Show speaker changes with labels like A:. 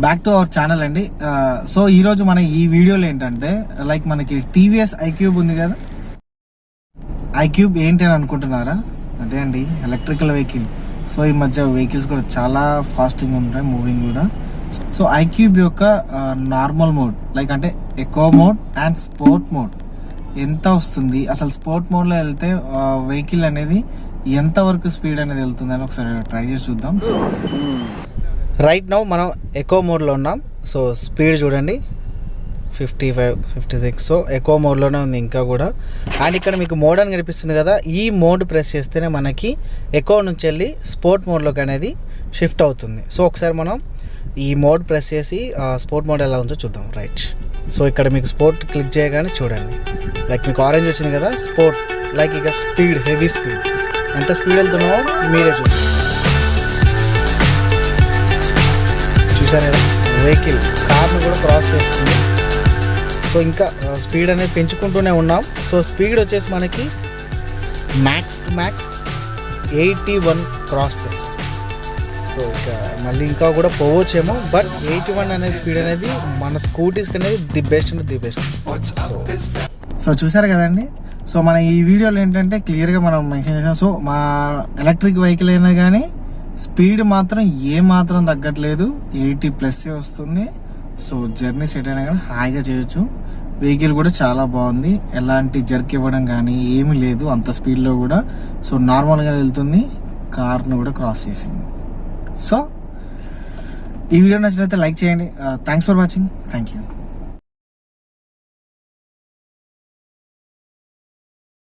A: Back to our channel అండి. So ఈరోజు మన ఈ వీడియోలో ఏంటంటే లైక్ మనకి టీవీఎస్ ఐక్యూబ్ ఉంది కదా, ఐక్యూబ్ ఏంటి అని అనుకుంటున్నారా? అదే అండి, ఎలక్ట్రికల్ వెహికల్. సో ఈ మధ్య వెహికల్స్ కూడా చాలా ఫాస్టింగ్ ఉంటాయి, మూవింగ్ కూడా. సో ఐక్యూబ్ యొక్క నార్మల్ మోడ్ లైక్ అంటే echo mode and sport mode ఎంత వస్తుంది, అసలు స్పోర్ట్ మోడ్లో వెళ్తే వెహికల్ అనేది ఎంత వరకు స్పీడ్ అనేది వెళ్తుంది అని ఒకసారి ట్రై చేసి చూద్దాం. సో రైట్ నౌ మనం ఎకో మోడ్లో ఉన్నాం. సో స్పీడ్ చూడండి 55, 56. సో ఎకో మోడ్లోనే ఉంది ఇంకా కూడా. అండ్ ఇక్కడ మీకు మోడ్ అని కనిపిస్తుంది కదా, ఈ మోడ్ ప్రెస్ చేస్తేనే మనకి ఎకో నుంచి వెళ్ళి స్పోర్ట్ మోడ్లోకి అనేది షిఫ్ట్ అవుతుంది. సో ఒకసారి మనం ఈ మోడ్ ప్రెస్ చేసి స్పోర్ట్ మోడ్ ఎలా ఉందో చూద్దాం. రైట్, సో ఇక్కడ మీకు స్పోర్ట్ క్లిక్ చేయగానే చూడండి లైక్ మీకు ఆరెంజ్ వచ్చింది కదా, స్పోర్ట్. లైక్ ఇక స్పీడ్, హెవీ స్పీడ్, ఎంత స్పీడ్ వెళ్తున్నామో మీరే చూసారు కదా. వెహికల్ కార్ను కూడా క్రాస్ చేస్తుంది. సో ఇంకా స్పీడ్ అనేది పెంచుకుంటూనే ఉన్నాం. సో స్పీడ్ వచ్చేసి మనకి మ్యాక్స్ టు మ్యాక్స్ 81 క్రాస్ చేస్తాం. సో ఇక మళ్ళీ ఇంకా కూడా పోవచ్చేమో, బట్ 81 అనే స్పీడ్ అనేది మన స్కూటీస్కి అనేది ది బెస్ట్ అంటే ది బెస్ట్. సో చూసారు కదండి. సో మన ఈ వీడియోలో ఏంటంటే క్లియర్గా మనం మెన్షన్ చేసాం. సో మా ఎలక్ట్రిక్ వెహికల్ అయినా కానీ స్పీడ్ మాత్రం ఏ మాత్రం తగ్గట్లేదు, 80+ వస్తుంది. సో జర్నీ సెట్ అయినా కానీ హాయిగా చేయొచ్చు. వెహికల్ కూడా చాలా బాగుంది, ఎలాంటి జర్క్ ఇవ్వడం కానీ ఏమీ లేదు అంత స్పీడ్లో కూడా. సో నార్మల్గా వెళ్తుంది, కార్ను కూడా క్రాస్ చేసింది. సో ఈ వీడియో నచ్చినట్లయితే లైక్ చేయండి. Thanks for watching. Thank you.